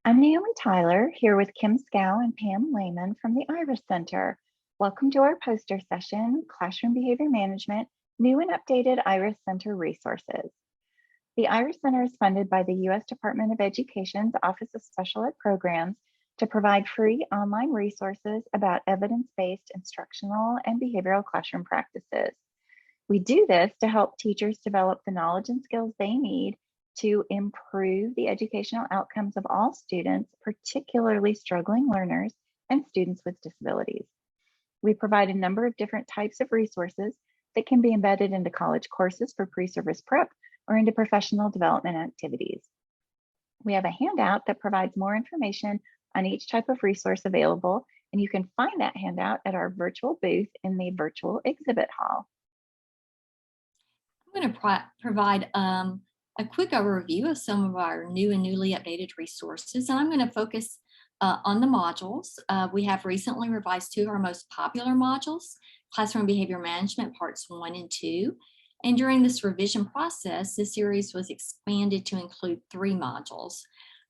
I'm Naomi Tyler, here with Kim Skow and Pam Lehman from the Iris Center. Welcome to our poster session, Classroom Behavior Management, New and Updated Iris Center Resources. The Iris Center is funded by the U.S. Department of Education's Office of Special Ed Programs to provide free online resources about evidence-based instructional and behavioral classroom practices. We do this to help teachers develop the knowledge and skills they need to improve the educational outcomes of all students, particularly struggling learners and students with disabilities. We provide a number of different types of resources that can be embedded into college courses for pre-service prep or into professional development activities. We have a handout that provides more information on each type of resource available, and you can find that handout at our virtual booth in the virtual exhibit hall. I'm going to provide a quick overview of some of our new and newly updated resources, and I'm going to focus on the modules. We have recently revised two of our most popular modules, Classroom Behavior Management Parts 1 and 2. And during this revision process, the series was expanded to include 3 modules.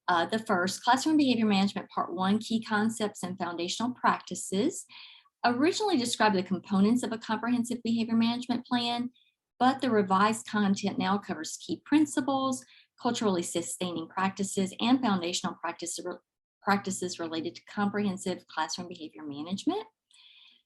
The first, Classroom Behavior Management Part 1, Key Concepts and Foundational Practices, originally described the components of a comprehensive behavior management plan, but the revised content now covers key principles, culturally sustaining practices, and foundational practices related to comprehensive classroom behavior management.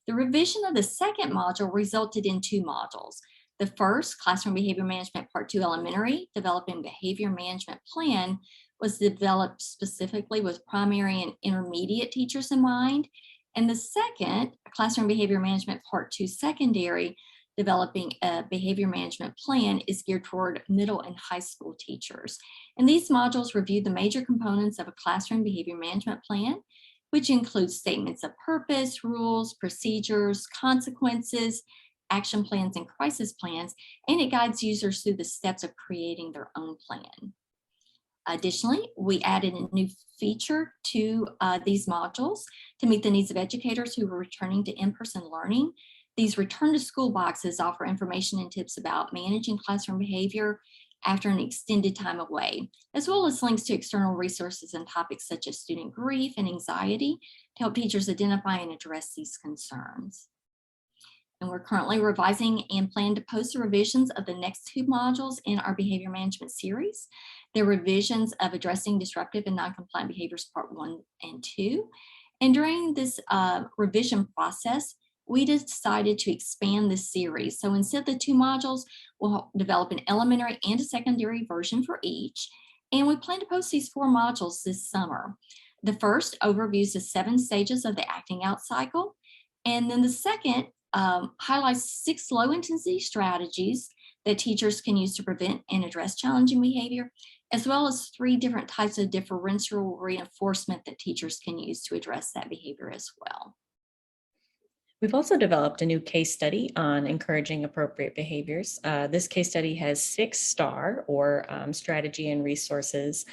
The revision of the second module resulted in 2 modules. The first, Classroom Behavior Management Part 2 Elementary, Developing Behavior Management Plan, was developed specifically with primary and intermediate teachers in mind. And the second, Classroom Behavior Management Part 2 Secondary, Developing a Behavior Management Plan, is geared toward middle and high school teachers. And these modules review the major components of a classroom behavior management plan, which includes statements of purpose, rules, procedures, consequences, action plans, and crisis plans, and it guides users through the steps of creating their own plan. Additionally, we added a new feature to these modules to meet the needs of educators who are returning to in-person learning. These return to school boxes offer information and tips about managing classroom behavior after an extended time away, as well as links to external resources and topics such as student grief and anxiety to help teachers identify and address these concerns. And we're currently revising and plan to post the revisions of the next 2 modules in our behavior management series. They're revisions of addressing disruptive and noncompliant behaviors part 1 and 2. And during this revision process, we decided to expand this series. So instead of the 2 modules, we'll develop an elementary and a secondary version for each. And we plan to post these 4 modules this summer. The first overviews the 7 stages of the acting out cycle. And then the second highlights 6 low intensity strategies that teachers can use to prevent and address challenging behavior, as well as 3 different types of differential reinforcement that teachers can use to address that behavior as well. We've also developed a new case study on encouraging appropriate behaviors. This case study has 6 STAR, or strategy and resources,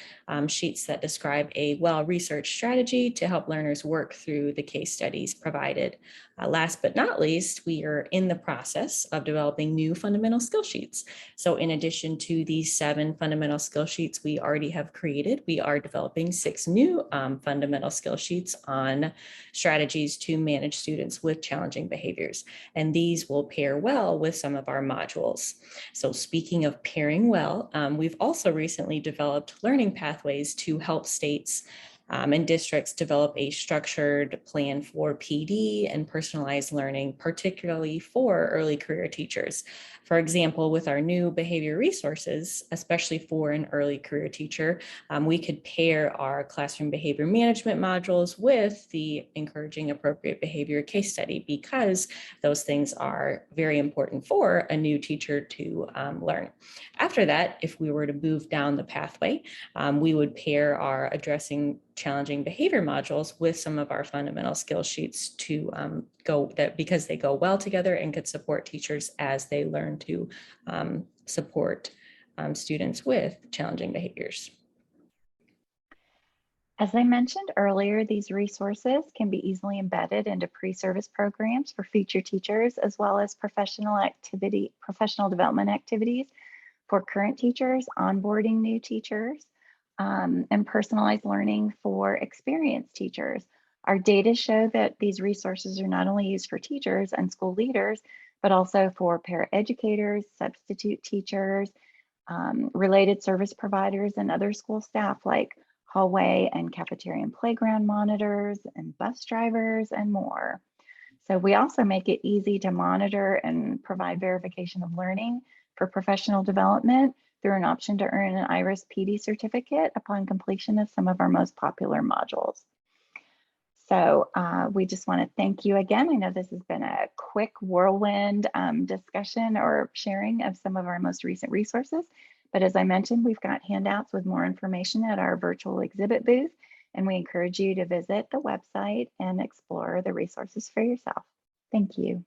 sheets that describe a well-researched strategy to help learners work through the case studies provided. Last but not least, we are in the process of developing new fundamental skill sheets. So in addition to these 7 fundamental skill sheets we already have created, we are developing 6 new fundamental skill sheets on strategies to manage students with challenging behaviors. And these will pair well with some of our modules. So speaking of pairing well, we've also recently developed learning pathways to help states and districts develop a structured plan for PD and personalized learning, particularly for early career teachers. For example, with our new behavior resources, especially for an early career teacher, we could pair our classroom behavior management modules with the encouraging appropriate behavior case study, because those things are very important for a new teacher to learn. After that, if we were to move down the pathway, we would pair our addressing challenging behavior modules with some of our fundamental skill sheets to because they go well together and could support teachers as they learn to support students with challenging behaviors. As I mentioned earlier, these resources can be easily embedded into pre-service programs for future teachers, as well as professional development activities for current teachers, onboarding new teachers. and personalized learning for experienced teachers. Our data show that these resources are not only used for teachers and school leaders, but also for paraeducators, substitute teachers, related service providers, and other school staff like hallway and cafeteria and playground monitors and bus drivers and more. So we also make it easy to monitor and provide verification of learning for professional development through an option to earn an IRIS PD certificate upon completion of some of our most popular modules. So we just want to thank you again. I know this has been a quick whirlwind discussion or sharing of some of our most recent resources. But as I mentioned, we've got handouts with more information at our virtual exhibit booth, and we encourage you to visit the website and explore the resources for yourself. Thank you.